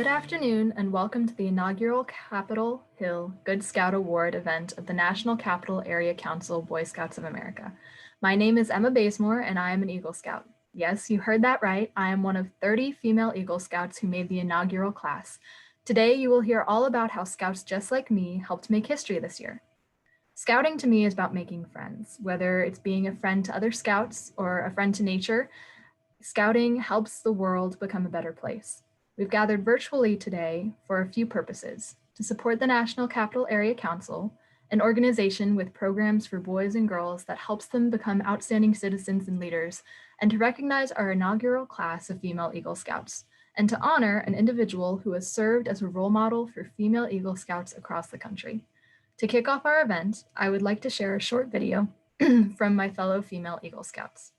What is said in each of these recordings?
Good afternoon and welcome to the inaugural Capitol Hill Good Scout Award event of the National Capital Area Council Boy Scouts of America. My name is Emma Bazemore and I am an Eagle Scout. Yes, you heard that right. I am one of 30 female Eagle Scouts who made the inaugural class. Today you will hear all about how Scouts just like me helped make history this year. Scouting to me is about making friends, whether it's being a friend to other Scouts or a friend to nature. Scouting helps the world become a better place. We've gathered virtually today for a few purposes: to support the National Capital Area Council, an organization with programs for boys and girls that helps them become outstanding citizens and leaders, and to recognize our inaugural class of female Eagle Scouts, and to honor an individual who has served as a role model for female Eagle Scouts across the country. To kick off our event, I would like to share a short video from my fellow female Eagle Scouts.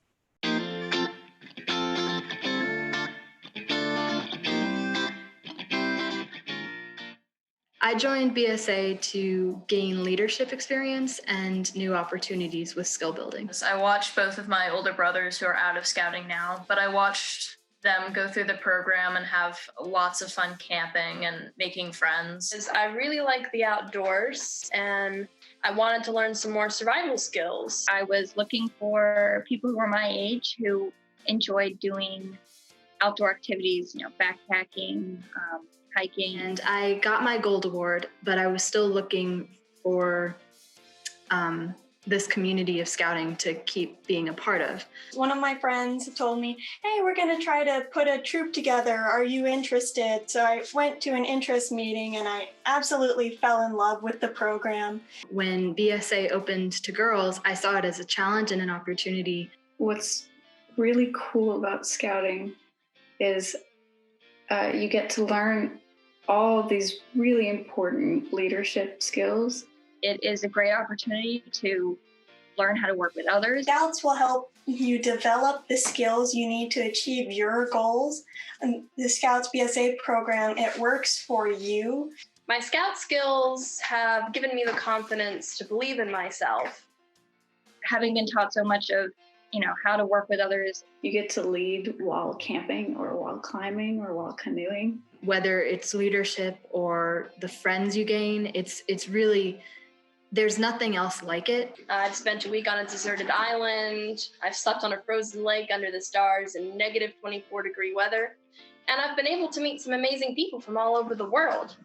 I joined BSA to gain leadership experience and new opportunities with skill building. I watched both of my older brothers who are out of scouting now, but I watched them go through the program and have lots of fun camping and making friends. I really like the outdoors and I wanted to learn some more survival skills. I was looking for people who were my age who enjoyed doing outdoor activities, backpacking, hiking. And I got my gold award, but I was still looking for this community of scouting to keep being a part of. One of my friends told me, hey, we're going to try to put a troop together. Are you interested? So I went to an interest meeting and I absolutely fell in love with the program. When BSA opened to girls, I saw it as a challenge and an opportunity. What's really cool about scouting is you get to learn all of these really important leadership skills. It is a great opportunity to learn how to work with others. Scouts will help you develop the skills you need to achieve your goals. And the Scouts BSA program, it works for you. My scout skills have given me the confidence to believe in myself. Having been taught so much of how to work with others. You get to lead while camping or while climbing or while canoeing. Whether it's leadership or the friends you gain, it's really, there's nothing else like it. I've spent a week on a deserted island. I've slept on a frozen lake under the stars in negative 24-degree weather. And I've been able to meet some amazing people from all over the world.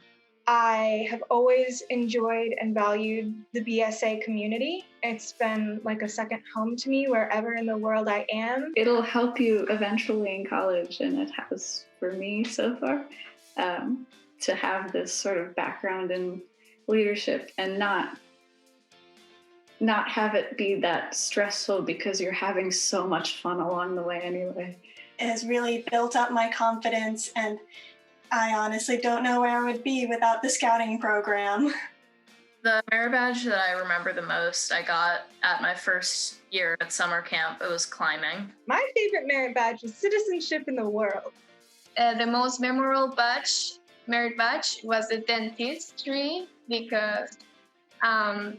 I have always enjoyed and valued the BSA community. It's been like a second home to me wherever in the world I am. It'll help you eventually in college, and it has for me so far, to have this sort of background in leadership and not have it be that stressful because you're having so much fun along the way anyway. It has really built up my confidence, and I honestly don't know where I would be without the scouting program. The merit badge that I remember the most I got at my first year at summer camp. It was climbing. My favorite merit badge is citizenship in the world. The most memorable merit badge was the dentistry because I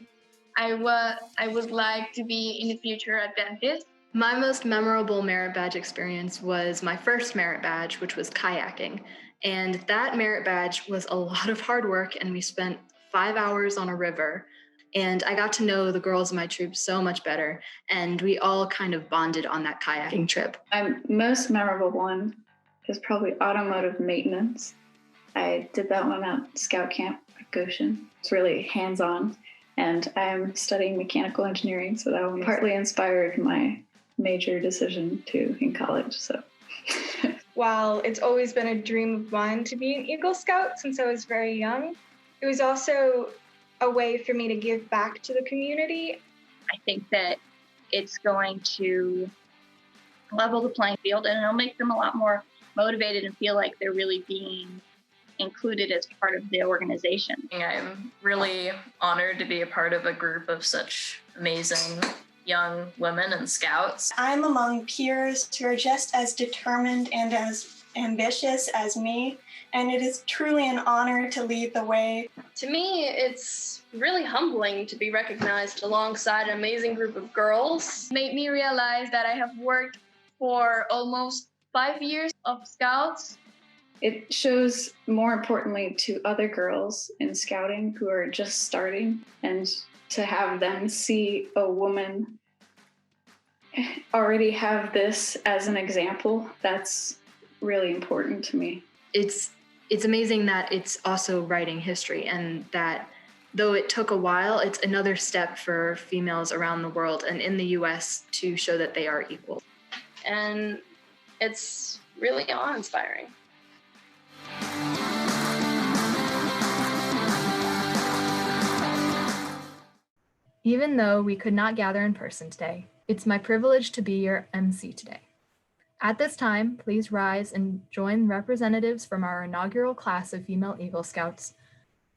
would like to be in the future a dentist. My most memorable merit badge experience was my first merit badge, which was kayaking. And that merit badge was a lot of hard work, and we spent 5 hours on a river. And I got to know the girls in my troop so much better, and we all kind of bonded on that kayaking trip. My most memorable one is probably automotive maintenance. I did that one at Scout Camp at Goshen. It's really hands-on, and I'm studying mechanical engineering, so that one partly inspired my major decision too in college. So. While it's always been a dream of mine to be an Eagle Scout since I was very young, it was also a way for me to give back to the community. I think that it's going to level the playing field, and it'll make them a lot more motivated and feel like they're really being included as part of the organization. I'm really honored to be a part of a group of such amazing young women and scouts. I'm among peers who are just as determined and as ambitious as me, and it is truly an honor to lead the way. To me, it's really humbling to be recognized alongside an amazing group of girls. It made me realize that I have worked for almost 5 years of Scouts It shows, more importantly, to other girls in scouting who are just starting, and to have them see a woman already have this as an example, that's really important to me. It's amazing that it's also writing history, and that though it took a while, it's another step for females around the world and in the US to show that they are equal. And it's really awe-inspiring. Even though we could not gather in person today, it's my privilege to be your MC today. At this time, please rise and join representatives from our inaugural class of female Eagle Scouts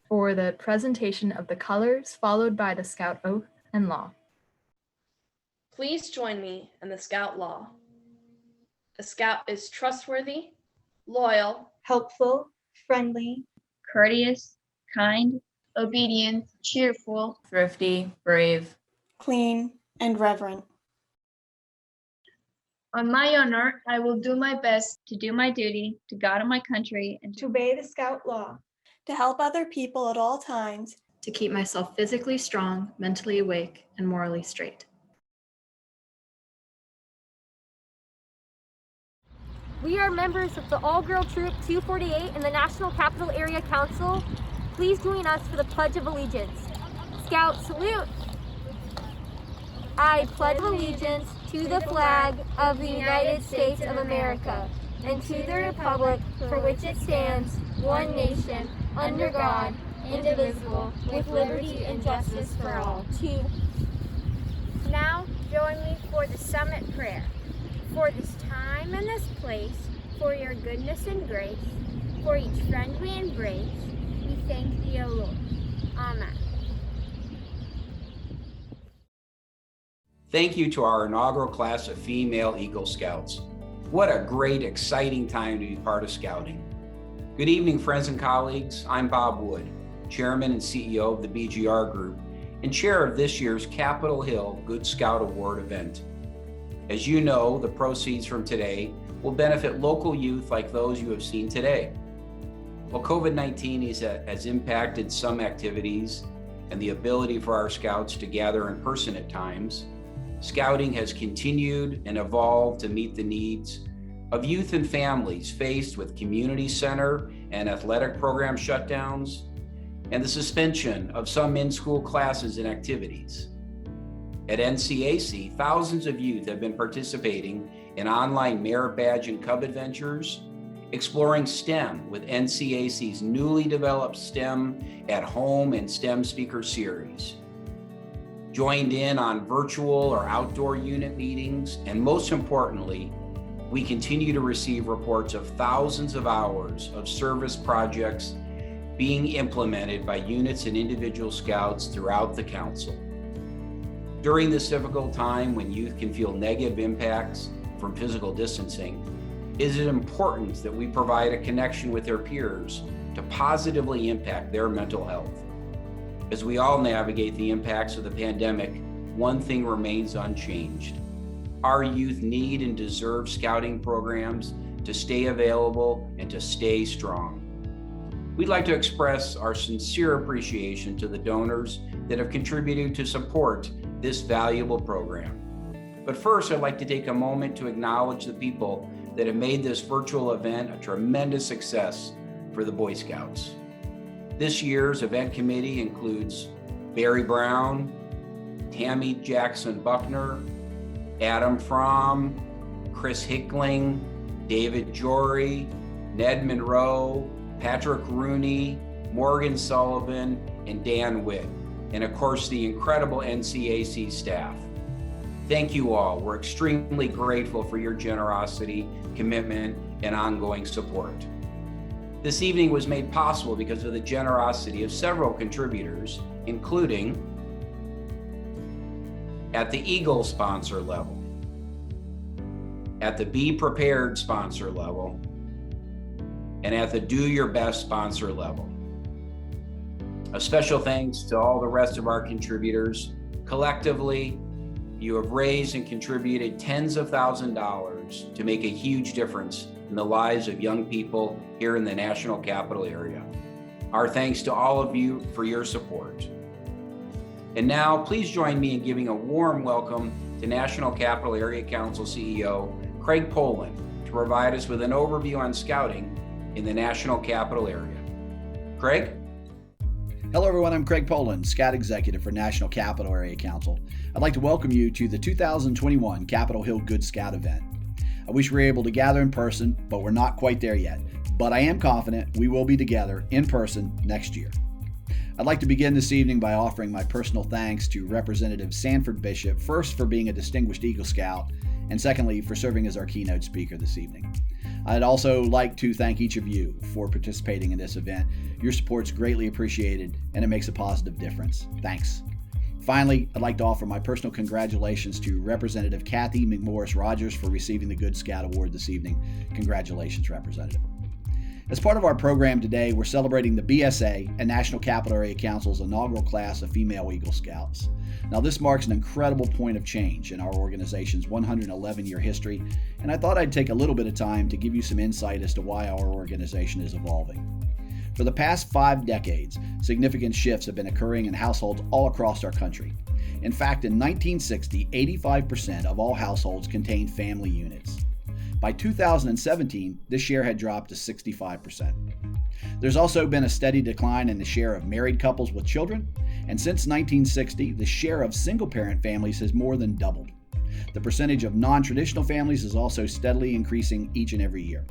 for the presentation of the colors, followed by the Scout Oath and Law. Please join me in the Scout Law. A Scout is trustworthy, loyal, Helpful, friendly, Courteous, kind, obedient, cheerful, thrifty, brave, clean, and reverent. On my honor, I will do my best to do my duty to God and my country, and to obey the Scout Law, To help other people at all times, to keep myself physically strong, mentally awake, and morally straight. We are members of the All-Girl Troop 248 in the National Capital Area Council. Please join us for the Pledge of Allegiance. Scout salute! I pledge allegiance to the flag of the United States of America and to the republic for which it stands, one nation, under God, indivisible, with liberty and justice for all. Now join me for the summit prayer. For this time and this place, for your goodness and grace, for each friend we embrace, we thank thee, O Lord. Amen. Thank you to our inaugural class of female Eagle Scouts. What a great, exciting time to be part of Scouting. Good evening, friends and colleagues. I'm Bob Wood, Chairman and CEO of the BGR Group and Chair of this year's Capitol Hill Good Scout Award event. As you know, the proceeds from today will benefit local youth like those you have seen today. While COVID-19 has impacted some activities and the ability for our Scouts to gather in person at times, Scouting has continued and evolved to meet the needs of youth and families faced with community center and athletic program shutdowns and the suspension of some in-school classes and activities. At NCAC, thousands of youth have been participating in online merit badge and cub adventures, exploring STEM with NCAC's newly developed STEM at Home and STEM Speaker Series. Joined in on virtual or outdoor unit meetings, and most importantly, we continue to receive reports of thousands of hours of service projects being implemented by units and individual Scouts throughout the Council. During this difficult time when youth can feel negative impacts from physical distancing, it is important that we provide a connection with their peers to positively impact their mental health. As we all navigate the impacts of the pandemic, one thing remains unchanged. Our youth need and deserve Scouting programs to stay available and to stay strong. We'd like to express our sincere appreciation to the donors that have contributed to support this valuable program. But first, I'd like to take a moment to acknowledge the people that have made this virtual event a tremendous success for the Boy Scouts. This year's event committee includes Barry Brown, Tammy Jackson Buckner, Adam Fromm, Chris Hickling, David Jory, Ned Monroe, Patrick Rooney, Morgan Sullivan, and Dan Witt, and of course the incredible NCAC staff. Thank you all. We're extremely grateful for your generosity, commitment, and ongoing support. This evening was made possible because of the generosity of several contributors, including at the Eagle sponsor level, at the Be Prepared sponsor level, and at the Do Your Best sponsor level. A special thanks to all the rest of our contributors. Collectively, you have raised and contributed tens of thousands of dollars to make a huge difference in the lives of young people here in the National Capital area. Our thanks to all of you for your support. And now, please join me in giving a warm welcome to National Capital Area Council CEO Craig Poland to provide us with an overview on scouting in the National Capital area. Craig? Hello everyone, I'm Craig Poland, Scout Executive for National Capital Area Council. I'd like to welcome you to the 2021 Capitol Hill Good Scout event. I wish we were able to gather in person, but we're not quite there yet. But I am confident we will be together in person next year. I'd like to begin this evening by offering my personal thanks to Representative Sanford Bishop, first for being a distinguished Eagle Scout, and secondly for serving as our keynote speaker this evening. I'd also like to thank each of you for participating in this event. Your support's greatly appreciated and it makes a positive difference. Thanks. Finally, I'd like to offer my personal congratulations to Representative Cathy McMorris Rodgers for receiving the Good Scout Award this evening. Congratulations, Representative. As part of our program today, we're celebrating the BSA and National Capital Area Council's inaugural class of female Eagle Scouts. Now, this marks an incredible point of change in our organization's 111-year history, and I thought I'd take a little bit of time to give you some insight as to why our organization is evolving. For the past 5 decades, significant shifts have been occurring in households all across our country. In fact, in 1960, 85% of all households contained family units. By 2017, this share had dropped to 65%. There's also been a steady decline in the share of married couples with children, and since 1960, the share of single-parent families has more than doubled. The percentage of non-traditional families is also steadily increasing each and every year.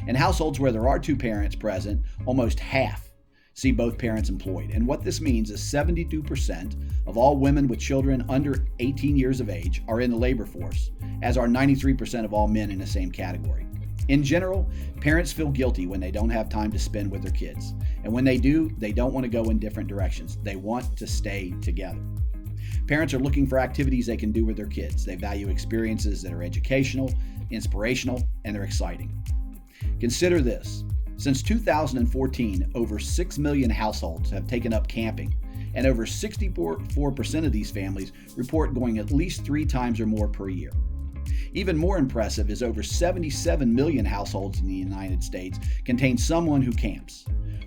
In households where there are 2 parents present, almost half see both parents employed. And what this means is 72% of all women with children under 18 years of age are in the labor force, as are 93% of all men in the same category. In general, parents feel guilty when they don't have time to spend with their kids. And when they do, they don't want to go in different directions. They want to stay together. Parents are looking for activities they can do with their kids. They value experiences that are educational, inspirational, and they're exciting. Consider this. Since 2014, over 6 million households have taken up camping, and over 64% of these families report going at least 3 times or more per year. Even more impressive is over 77 million households in the United States contain someone who camps.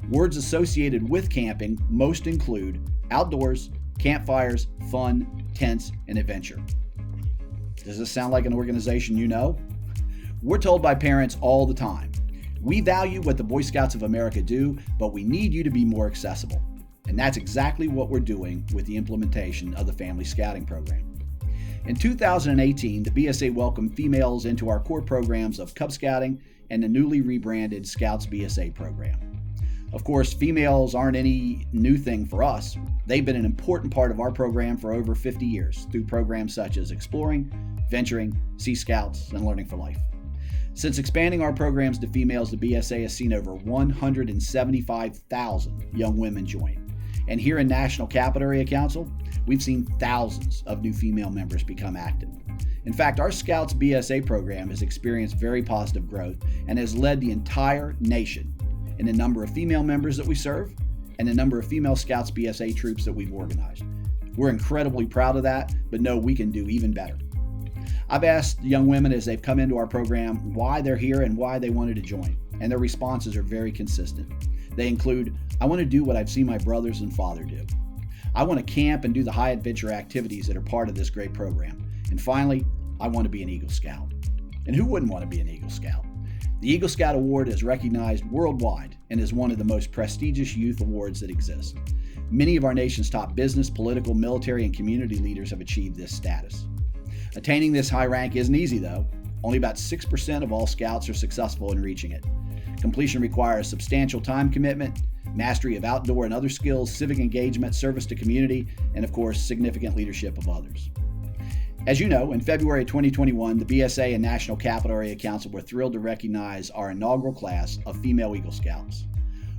Words associated with camping most include outdoors, campfires, fun, tents, and adventure. Does this sound like an organization you know? We're told by parents all the time, we value what the Boy Scouts of America do, but we need you to be more accessible. And that's exactly what we're doing with the implementation of the Family Scouting Program. In 2018, the BSA welcomed females into our core programs of Cub Scouting and the newly rebranded Scouts BSA program. Of course, females aren't any new thing for us. They've been an important part of our program for over 50 years through programs such as Exploring, Venturing, Sea Scouts, and Learning for Life. Since expanding our programs to females, the BSA has seen over 175,000 young women join. And here in National Capital Area Council, we've seen thousands of new female members become active. In fact, our Scouts BSA program has experienced very positive growth and has led the entire nation in the number of female members that we serve and the number of female Scouts BSA troops that we've organized. We're incredibly proud of that, but know we can do even better. I've asked young women as they've come into our program why they're here and why they wanted to join, and their responses are very consistent. They include, I want to do what I've seen my brothers and father do. I want to camp and do the high adventure activities that are part of this great program. And finally, I want to be an Eagle Scout. And who wouldn't want to be an Eagle Scout? The Eagle Scout Award is recognized worldwide and is one of the most prestigious youth awards that exist. Many of our nation's top business, political, military, and community leaders have achieved this status. Attaining this high rank isn't easy, though. Only about 6% of all Scouts are successful in reaching it. Completion requires substantial time commitment, mastery of outdoor and other skills, civic engagement, service to community, and of course, significant leadership of others. As you know, in February 2021, the BSA and National Capital Area Council were thrilled to recognize our inaugural class of female Eagle Scouts.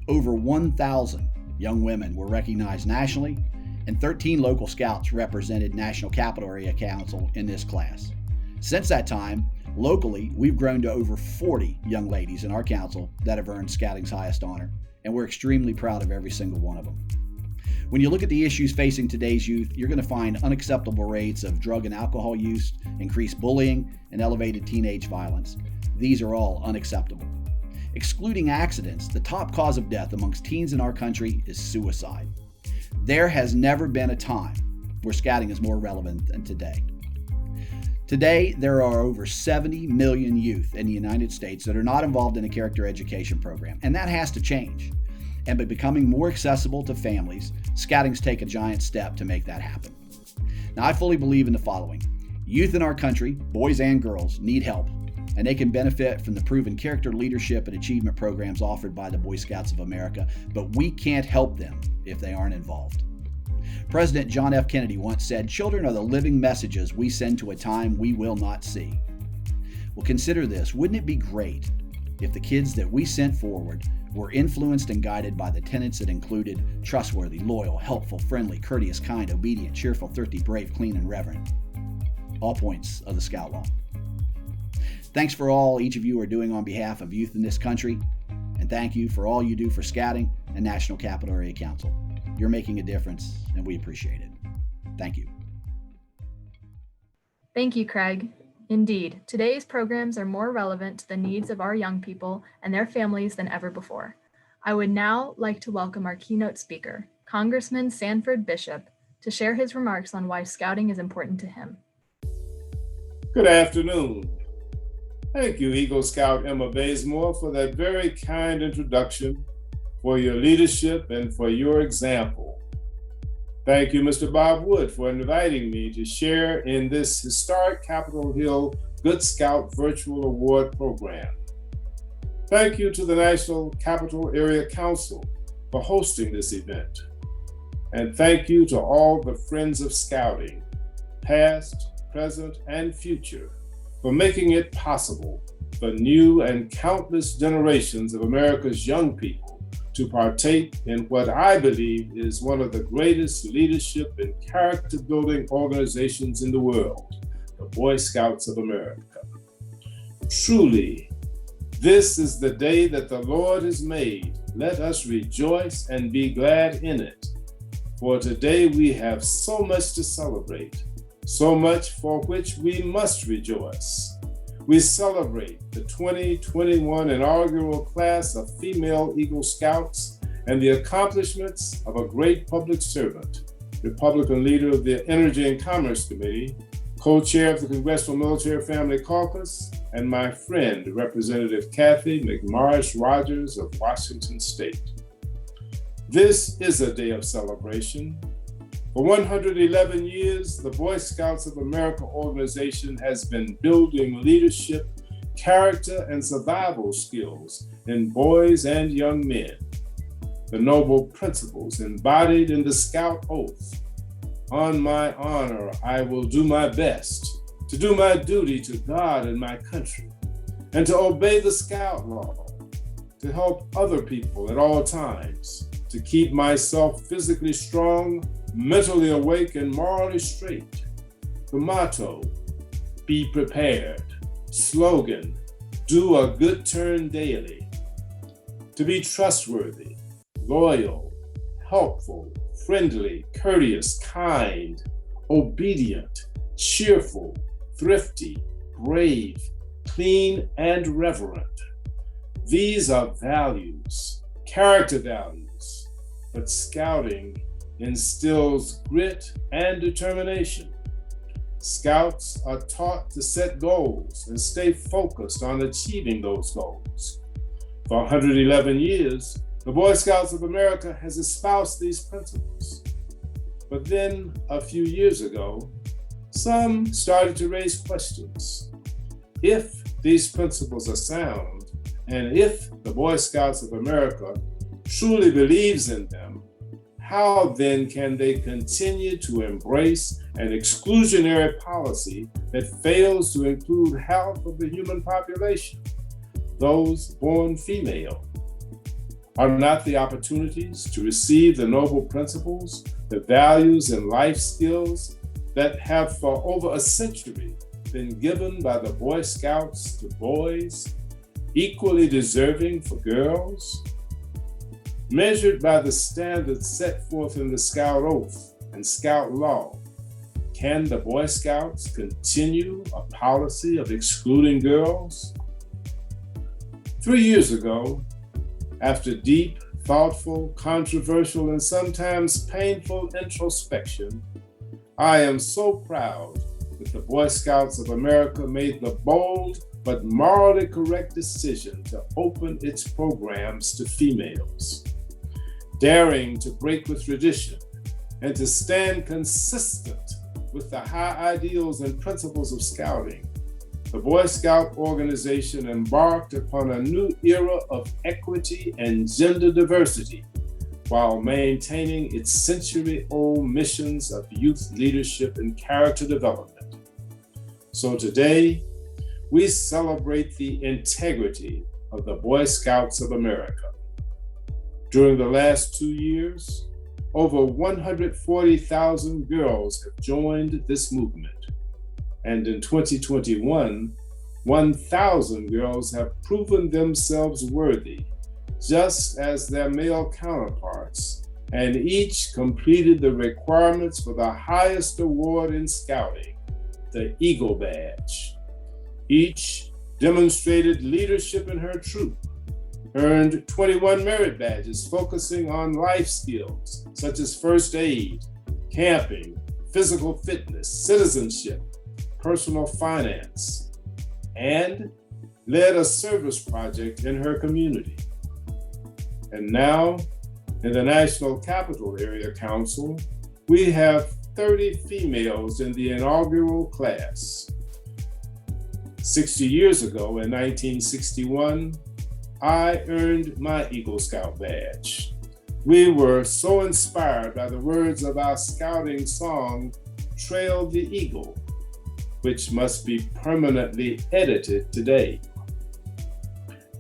Over 1,000 young women were recognized nationally, and 13 local Scouts represented National Capital Area Council in this class. Since that time, locally, we've grown to over 40 young ladies in our council that have earned Scouting's highest honor, and we're extremely proud of every single one of them. When you look at the issues facing today's youth, you're going to find unacceptable rates of drug and alcohol use, increased bullying, and elevated teenage violence. These are all unacceptable. Excluding accidents, the top cause of death amongst teens in our country is suicide. There has never been a time where scouting is more relevant than today. Today, there are over 70 million youth in the United States that are not involved in a character education program, and that has to change. And by becoming more accessible to families, scouting's take a giant step to make that happen. Now, I fully believe in the following. Youth in our country, boys and girls, need help, and they can benefit from the proven character leadership and achievement programs offered by the Boy Scouts of America, but we can't help them if they aren't involved. President John F. Kennedy once said, "Children are the living messages we send to a time we will not see." Well, consider this. Wouldn't it be great if the kids that we sent forward were influenced and guided by the tenets that included trustworthy, loyal, helpful, friendly, courteous, kind, obedient, cheerful, thrifty, brave, clean, and reverent? All points of the Scout Law. Thanks for all each of you are doing on behalf of youth in this country, and thank you for all you do for Scouting and National Capital Area Council. You're making a difference, and we appreciate it. Thank you. Thank you, Craig. Indeed, today's programs are more relevant to the needs of our young people and their families than ever before. I would now like to welcome our keynote speaker, Congressman Sanford Bishop, to share his remarks on why Scouting is important to him. Good afternoon. Thank you, Eagle Scout Emma Bazemore, for that very kind introduction, for your leadership, and for your example. Thank you, Mr. Bob Wood, for inviting me to share in this historic Capitol Hill Good Scout Virtual Award program. Thank you to the National Capital Area Council for hosting this event. And thank you to all the Friends of Scouting, past, present, and future, for making it possible for new and countless generations of America's young people to partake in what I believe is one of the greatest leadership and character building organizations in the world, the Boy Scouts of America. Truly, this is the day that the Lord has made. Let us rejoice and be glad in it. For today we have so much to celebrate, so much for which we must rejoice. We celebrate the 2021 inaugural class of female Eagle Scouts and the accomplishments of a great public servant, Republican leader of the Energy and Commerce Committee, co-chair of the Congressional Military Family Caucus, and my friend, Representative Cathy McMorris Rodgers of Washington State. This is a day of celebration. For 111 years, the Boy Scouts of America organization has been building leadership, character, and survival skills in boys and young men. The noble principles embodied in the Scout Oath. On my honor, I will do my best to do my duty to God and my country, and to obey the Scout Law, to help other people at all times, to keep myself physically strong, mentally awake, and morally straight. The motto, be prepared. Slogan, do a good turn daily. To be trustworthy, loyal, helpful, friendly, courteous, kind, obedient, cheerful, thrifty, brave, clean, and reverent. These are values, character values, but Scouting instills grit and determination. Scouts are taught to set goals and stay focused on achieving those goals. For 111 years, the Boy Scouts of America has espoused these principles. But then, a few years ago, some started to raise questions. If these principles are sound, and if the Boy Scouts of America truly believes in them, how then can they continue to embrace an exclusionary policy that fails to include half of the human population, those born female? Are not the opportunities to receive the noble principles, the values and life skills that have for over a century been given by the Boy Scouts to boys equally deserving for girls? Measured by the standards set forth in the Scout Oath and Scout Law, can the Boy Scouts continue a policy of excluding girls? 3 years ago, after deep, thoughtful, controversial, and sometimes painful introspection, I am so proud that the Boy Scouts of America made the bold but morally correct decision to open its programs to females. Daring to break with tradition and to stand consistent with the high ideals and principles of Scouting, the Boy Scout organization embarked upon a new era of equity and gender diversity while maintaining its century-old missions of youth leadership and character development. So today, we celebrate the integrity of the Boy Scouts of America. During the last 2 years, over 140,000 girls have joined this movement. And in 2021, 1,000 girls have proven themselves worthy, just as their male counterparts, and each completed the requirements for the highest award in Scouting, the Eagle Badge. Each demonstrated leadership in her troop, earned 21 merit badges focusing on life skills such as first aid, camping, physical fitness, citizenship, personal finance, and led a service project in her community. And now, in the National Capital Area Council, we have 30 females in the inaugural class. 60 years ago, in 1961, I earned my Eagle Scout badge. We were so inspired by the words of our Scouting song, Trail the Eagle, which must be permanently edited today.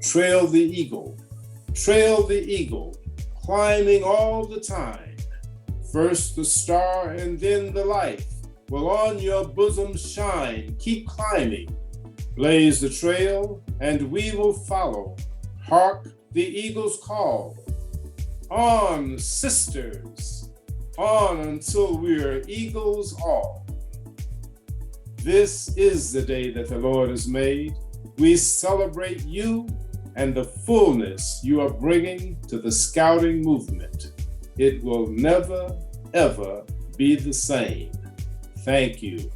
Trail the eagle, climbing all the time. First the star and then the life will on your bosom shine. Keep climbing, blaze the trail, and we will follow. Hark the eagle's call. On, sisters, on until we're eagles all. This is the day that the Lord has made. We celebrate you and the fullness you are bringing to the Scouting movement. It will never, ever be the same. Thank you.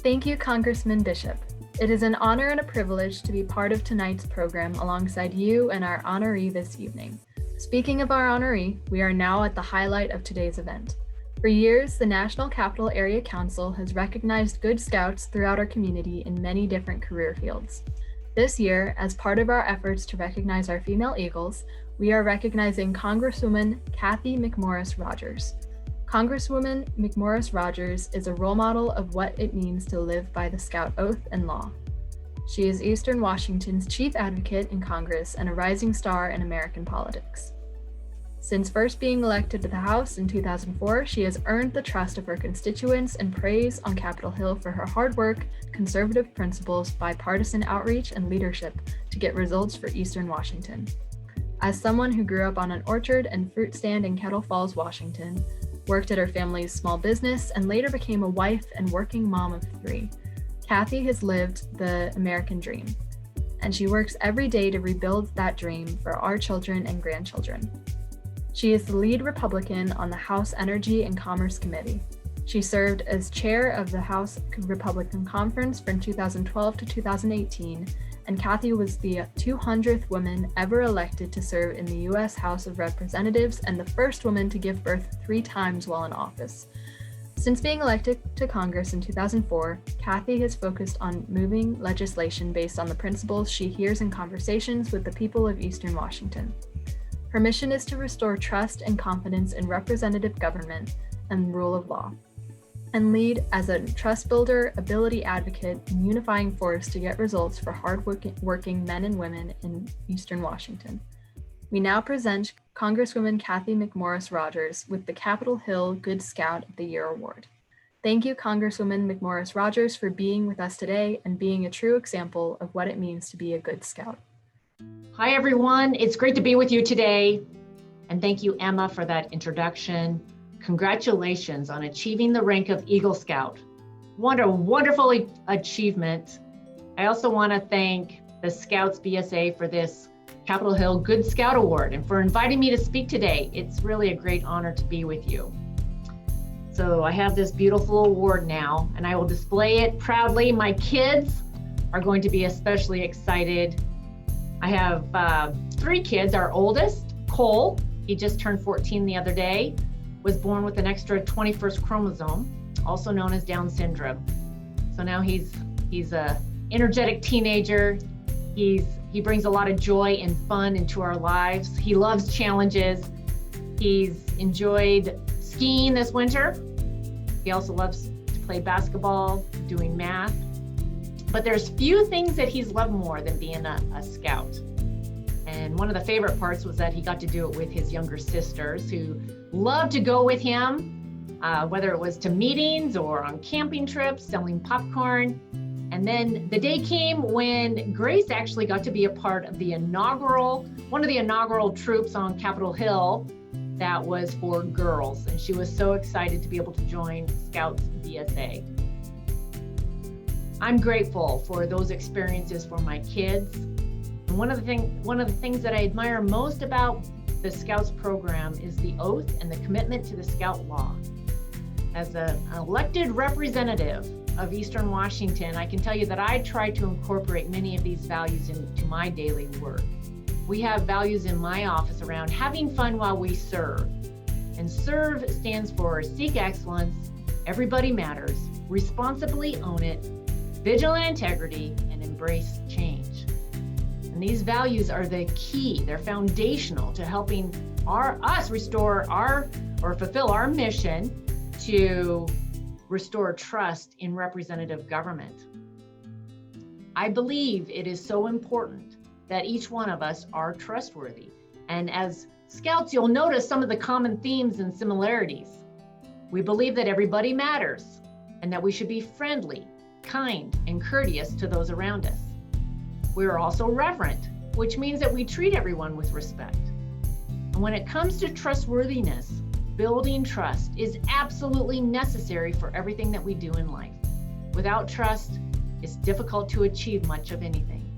Thank you, Congressman Bishop. It is an honor and a privilege to be part of tonight's program alongside you and our honoree this evening. Speaking of our honoree, we are now at the highlight of today's event. For years, the National Capital Area Council has recognized good scouts throughout our community in many different career fields. This year, as part of our efforts to recognize our female Eagles, we are recognizing Congresswoman Cathy McMorris Rodgers. Congresswoman McMorris Rodgers is a role model of what it means to live by the Scout Oath and Law. She is Eastern Washington's chief advocate in Congress and a rising star in American politics. Since first being elected to the House in 2004, she has earned the trust of her constituents and praise on Capitol Hill for her hard work, conservative principles, bipartisan outreach, and leadership to get results for Eastern Washington. As someone who grew up on an orchard and fruit stand in Kettle Falls, Washington, worked at her family's small business, and later became a wife and working mom of 3, Cathy has lived the American dream, and she works every day to rebuild that dream for our children and grandchildren. She is the lead Republican on the House Energy and Commerce Committee. She served as chair of the House Republican Conference from 2012 to 2018, and Cathy was the 200th woman ever elected to serve in the U.S. House of Representatives and the first woman to give birth 3 times while in office. Since being elected to Congress in 2004, Cathy has focused on moving legislation based on the principles she hears in conversations with the people of Eastern Washington. Her mission is to restore trust and confidence in representative government and rule of law, and lead as a trust builder, ability advocate, and unifying force to get results for hard-working men and women in Eastern Washington. We now present Congresswoman Cathy McMorris Rodgers with the Capitol Hill Good Scout of the Year Award. Thank you, Congresswoman McMorris Rodgers, for being with us today and being a true example of what it means to be a good scout. Hi, everyone. It's great to be with you today. And thank you, Emma, for that introduction. Congratulations on achieving the rank of Eagle Scout. What a wonderful achievement. I also want to thank the Scouts BSA for this Capitol Hill Good Scout Award and for inviting me to speak today. It's really a great honor to be with you. So I have this beautiful award now, and I will display it proudly. My kids are going to be especially excited. I have 3 kids. Our oldest, Cole, he just turned 14 the other day, was born with an extra 21st chromosome, also known as Down syndrome. So now he's a energetic teenager. He brings a lot of joy and fun into our lives. He loves challenges. He's enjoyed skiing this winter. He also loves to play basketball, doing math. But there's few things that he's loved more than being a scout. And one of the favorite parts was that he got to do it with his younger sisters who loved to go with him, whether it was to meetings or on camping trips, selling popcorn. And then the day came when Grace actually got to be a part of the one of the inaugural troops on Capitol Hill that was for girls. And she was so excited to be able to join Scouts BSA. I'm grateful for those experiences for my kids. And one of the things that I admire most about the Scouts program is the oath and the commitment to the Scout law. As an elected representative of Eastern Washington, I can tell you that I try to incorporate many of these values into my daily work. We have values in my office around having fun while we serve. And SERVE stands for Seek Excellence, Everybody Matters, Responsibly Own It, Vigilant Integrity, and Embrace Change. And these values are the key, they're foundational to helping us restore fulfill our mission to restore trust in representative government. I believe it is so important that each one of us are trustworthy. And as Scouts, you'll notice some of the common themes and similarities. We believe that everybody matters and that we should be friendly, kind, and courteous to those around us. We are also reverent, which means that we treat everyone with respect. And when it comes to trustworthiness, building trust is absolutely necessary for everything that we do in life. Without trust, it's difficult to achieve much of anything.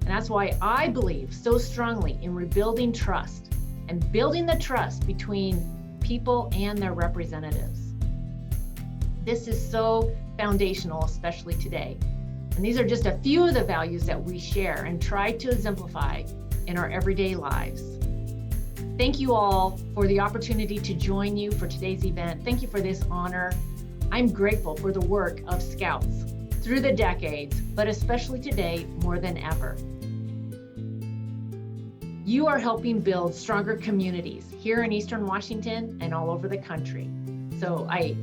And that's why I believe so strongly in rebuilding trust and building the trust between people and their representatives. This is so foundational, especially today. And these are just a few of the values that we share and try to exemplify in our everyday lives. Thank you all for the opportunity to join you for today's event. Thank you for this honor. I'm grateful for the work of Scouts through the decades, but especially today more than ever. You are helping build stronger communities here in Eastern Washington and all over the country. So I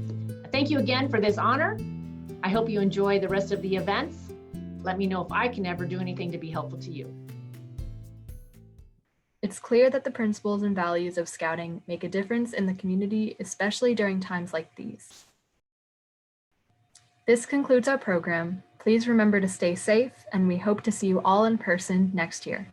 thank you again for this honor. I hope you enjoy the rest of the events. Let me know if I can ever do anything to be helpful to you. It's clear that the principles and values of Scouting make a difference in the community, especially during times like these. This concludes our program. Please remember to stay safe, and we hope to see you all in person next year.